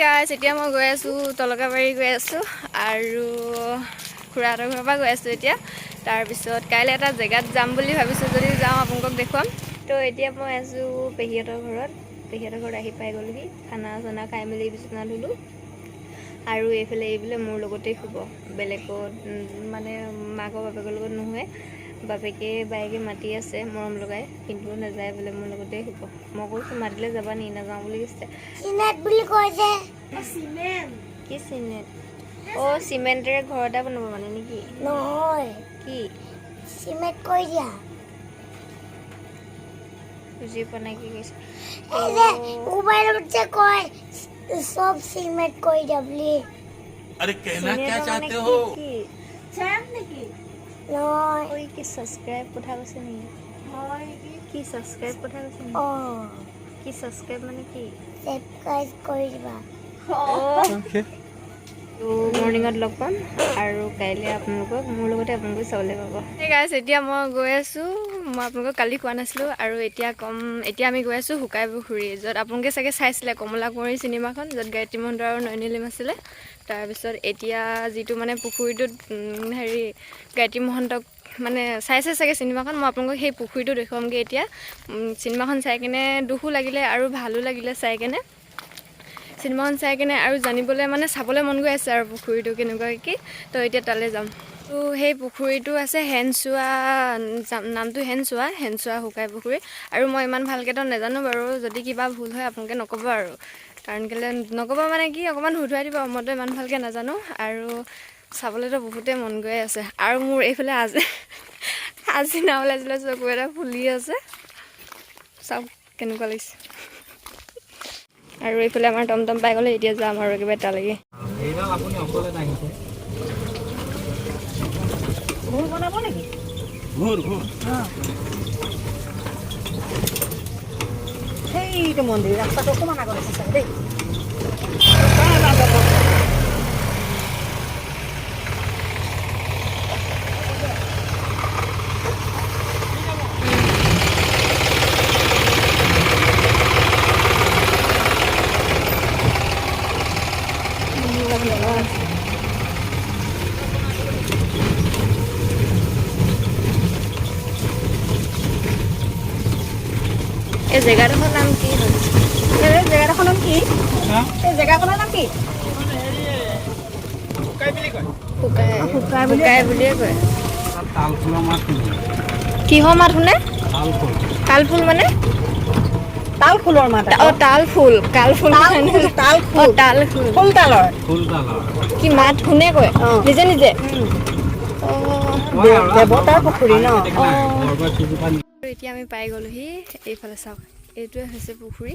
গাইছ এতিয়া মই গৈ আছোঁ তলকাবাৰী গৈ আছোঁ আৰু খুৰাহঁতৰ ঘৰৰ পৰা গৈ আছোঁ এতিয়া তাৰপিছত কাইলৈ এটা জেগাত যাম বুলি ভাবিছোঁ যদি যাওঁ আপোনালোকক দেখুৱাম তো এতিয়া মই আছোঁ পেহীহঁতৰ ঘৰত আহি পাই গ'লোহি খানা চানা খাই মেলি বিচনা ধুলোঁ আৰু এইফালে মোৰ লগতেই শুব বেলেগত মানে মাকৰ বাপেকৰ লগত নোহোৱে বাপেকে বায়েকে মাতি আছে মৰম লগাই কিন্তু নাযায় বোলে মোৰ লগতেই শুব মই কৈছোঁ মাতিলে যাবা নি নাযাওঁ বুলি কৈছে চিমেণ্ট বুলি কয় যে চিমেণ্ট কি চিমেণ্ট অ' চিমেণ্টেৰে ঘৰ এটা বনাব মানে নেকি নহয় কি চিমেণ্ট কৈ দিয়া বুজি পোৱা নাই কি কৈছে মোবাইলত যে কয় सब सीमेंट कोई डबली अरे कहना क्या चाहते हो चैन नहीं नॉय कोई की सब्सक्राइब पठा গৈছে নি হয় কি सब्सक्राइब पठा গৈছে নি কি सब्सक्राइब মানে কি सब्सक्राइब কৰি দিবা ओके তো মৰ্নিংত লগ পাম আৰু কাইলৈ আপোনালোকক মোৰ লগতে আপোনালোকে চাবলৈ পাব হে গাইছ এতিয়া মই গৈ আছোঁ মই আপোনালোকক কালি কোৱা নাছিলোঁ আৰু এতিয়া আমি গৈ আছোঁ শুকাই পুখুৰী য'ত আপোনালোকে চাগে চাইছিলে কমলা কুঁৱৰী চিনেমাখন য'ত গায়ত্ৰী মহন্ত আৰু নয়নিলিম আছিলে তাৰপিছত এতিয়া যিটো মানে পুখুৰীটোত হেৰি গায়ত্ৰী মহন্তক মানে চাইছে চাগে চিনেমাখন মই আপোনালোকক সেই পুখুৰীটো দেখুৱামগৈ এতিয়া চিনেমাখন চাই কিনে দুখো লাগিলে আৰু ভালো লাগিলে চাই কিনে চিনেমাখন চাই কিনে আৰু জানিবলৈ মানে চাবলৈ মন গৈ আছে আৰু পুখুৰীটো কেনেকুৱা কি তো এতিয়া তালৈ যাম তো সেই পুখুৰীটো আছে হেনচোৱা নামটো হেনচোৱা শুকাই পুখুৰী আৰু মই ইমান ভালকৈতো নাজানো বাৰু যদি কিবা ভুল হয় আপোনালোকে নক'ব আৰু কাৰণ কেলৈ নক'ব মানে কি অকণমান শুধৰাই দিব মইতো ইমান ভালকৈ নাজানো আৰু চাবলৈতো বহুতেই মন গৈ আছে আৰু মোৰ এইফালে আজি নাওলাইছিলে চকু এটা ফুলি আছে চাওক কেনেকুৱা লাগিছে আৰু এইফালে আমাৰ টমটম পাই গ'লে এতিয়া যাম আৰু একেবাৰে তালৈকে ঘূৰ বনাব নেকি ঘূৰ সেইটো মন্দিৰ ৰাস্তাটো অকণমান আগত আছে চাগে দেই এই জেগাডোখৰ নাম কি এই জেগাডোখৰ নাম কি এই জেগাখনৰ নাম কি শুকাই বুলিয়ে কয় কিহৰ মাত শুনে তালফুল মানে তালফুলৰ মাত অঁ তালফুল কালফুল তালফুল কি মাত শুনে কয় নিজে নিজে দেৱতাৰ পুখুৰী ন এতিয়া আমি পাই গ'লোহি এইফালে চাওক এইটোৱে হৈছে পুখুৰী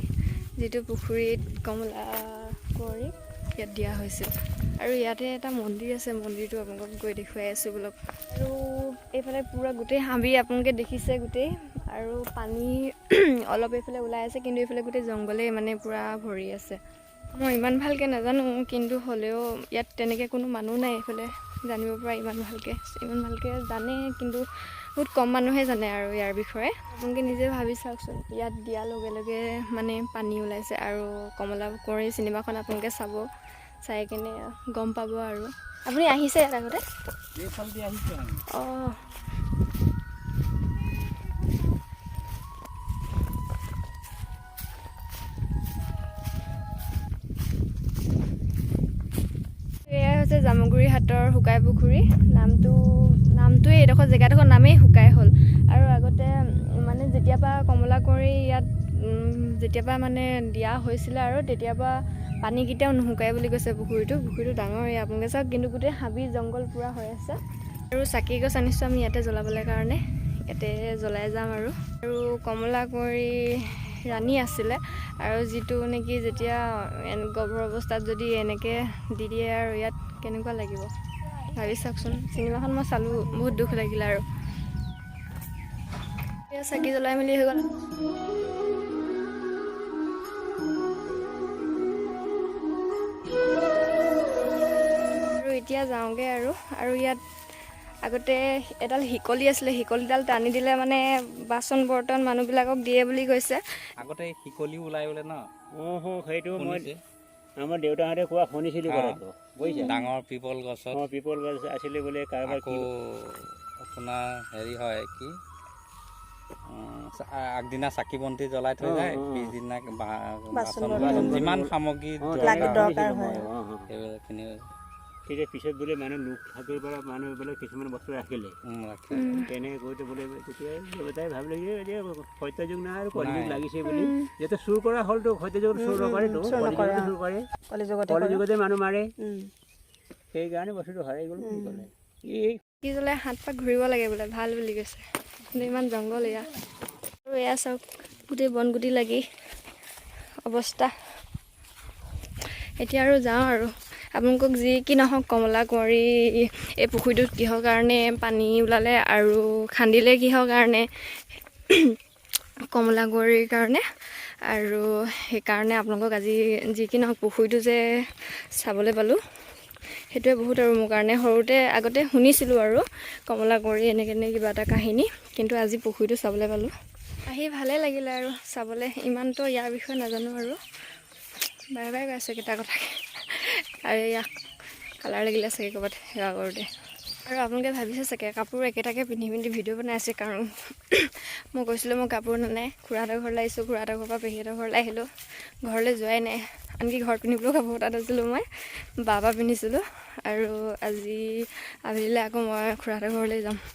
যিটো পুখুৰীত কমলা কুঁৱৰী ইয়াত দিয়া হৈছিল আৰু ইয়াতে এটা মন্দিৰ আছে মন্দিৰটো আপোনালোকক গৈ দেখুৱাই আছোঁ বোলক আৰু এইফালে পূৰা গোটেই হাবি আপোনালোকে দেখিছে গোটেই আৰু পানী অলপ এইফালে ওলাই আছে কিন্তু এইফালে গোটেই জংঘলেই মানে পূৰা ভৰি আছে মই ইমান ভালকৈ নাজানো কিন্তু হ'লেও ইয়াত তেনেকৈ কোনো মানুহ নাই এইফালে জানিব পৰা ইমান ভালকৈ জানে কিন্তু বহুত কম মানুহে জানে আৰু ইয়াৰ বিষয়ে আপোনালোকে নিজে ভাবি চাওকচোন ইয়াত দিয়াৰ লগে লগে মানে পানী ওলাইছে আৰু কমলা কুঁৱৰী চিনেমাখন আপোনালোকে চাই কিনে গম পাব আৰু আপুনি আহিছে ইয়াত আগতে অঁ এয়া হৈছে জামুগুৰিহাটৰ শুকাই পুখুৰী নামটোৱে এইডোখৰ জেগাডোখৰ নামেই শুকাই হ'ল আৰু আগতে মানে যেতিয়াবা কমলা কুঁৱৰী ইয়াত যেতিয়াবা মানে দিয়া হৈছিলে আৰু তেতিয়াবা পানী কেতিয়াও নুশুকাই বুলি কৈছে পুখুৰীটো ডাঙৰ আপোনালোকে চাওক কিন্তু গোটেই হাবি জংঘল পূৰা হৈ আছে আৰু চাকি গছ আনিছোঁ আমি ইয়াতে জ্বলাবলৈ কাৰণে ইয়াতে জ্বলাই যাম আৰু কমলা কুঁৱৰী ৰাণী আছিলে আৰু যিটো নেকি যেতিয়া গৰ্ভৰ অৱস্থাত যদি এনেকৈ দি দিয়ে আৰু ইয়াত কেনেকুৱা লাগিব ভাবি চাওকচোন চিনেমাখন মই চালোঁ বহুত দুখ লাগিলে আৰু চাকি জ্বলাই মেলি হৈ গ'ল আৰু এতিয়া যাওঁগৈ আৰু ইয়াত আগতে এডাল শিকলি আছিলে শিকলিডাল টানি দিলে মানে বাচন বৰ্তন মানুহবিলাকক দিয়ে বুলি কৈছে আগতে শিকলি ওলাই বোলে ন সেইটো আমাৰ দেউতাহঁতে কোৱা শুনিছিলোঁ কথাটো বুজিছা ডাঙৰ পিপল গছত পিপল গছ আছিলে বোলে কাৰোবাৰ আকৌ আপোনাৰ হেৰি হয় কি আগদিনা চাকি বন্তি জ্বলাই থৈ যায় পিছদিনা বাচন যিমান সামগ্ৰী দৰকাৰ হয় সেইখিনি তেতিয়া পিছত বোলে মানুহ লোক থাকিৰ পৰা মানুহ বোলে কিছুমান বস্তু ৰাখিলে তেনেকৈ গৈতে বোলে তেতিয়াই দেৱতাই ভাবিলে যে সত্যযুগ নাই আৰু কলিযুগ লাগিছে বুলি যেতিয়া চুৰ কৰা হ'লতো সত্যযুগত চুৰ নকৰেতো কলিযুগতে চুৰ কৰে কলিযুগতে মানুহ মাৰে সেইকাৰণে বস্তুটো হেৰাই গ'ল কি ক'লে কি জ্বলে হাত পাক ঘূৰিব লাগে বোলে ভাল বুলি কৈছে কিন্তু ইমান জংঘল এয়া আৰু এয়া চাওক গোটেই বনগুটি লাগি অৱস্থা এতিয়া আৰু যাওঁ আৰু আপোনালোকক যি কি নহওক কমলা কুঁৱৰী এই পুখুৰীটোত কিহৰ কাৰণে পানী ওলালে আৰু খান্দিলে কিহৰ কাৰণে কমলা কুঁৱৰীৰ কাৰণে আৰু সেইকাৰণে আপোনালোকক আজি যি কি নহওক পুখুৰীটো যে চাবলৈ পালোঁ সেইটোৱে বহুত আৰু মোৰ কাৰণে সৰুতে আগতে শুনিছিলোঁ আৰু কমলা কুঁৱৰী এনেকৈ কিবা এটা কাহিনী কিন্তু আজি পুখুৰীটো চাবলৈ পালোঁ আহি ভালেই লাগিলে আৰু চাবলৈ ইমানটো ইয়াৰ বিষয়ে নাজানো আৰু বাৰে বাৰে গৈ আছে কেইটা কথাকে আৰু ইয়াক কালাৰ লাগিলে চাগে ক'ৰবাত সেৱা কৰোঁতে আৰু আপোনালোকে ভাবিছে চাগে কাপোৰ একেটাকে পিন্ধি পিন্ধি ভিডিঅ' বনাই আছে কাৰণ মই কৈছিলোঁ মই কাপোৰ নানাই খুৰাহঁতৰ ঘৰলৈ আহিছোঁ খুৰাহঁতৰ ঘৰৰ পৰা পেহীহঁতৰ ঘৰলৈ আহিলোঁ ঘৰলৈ যোৱাই নাই আনকি ঘৰত পিন্ধিবলৈও কাপোৰ তাত আছিলোঁ মই বাবা পিন্ধিছিলোঁ আৰু আজি আবেলিলৈ আকৌ মই খুৰাহঁতৰ ঘৰলৈ যাম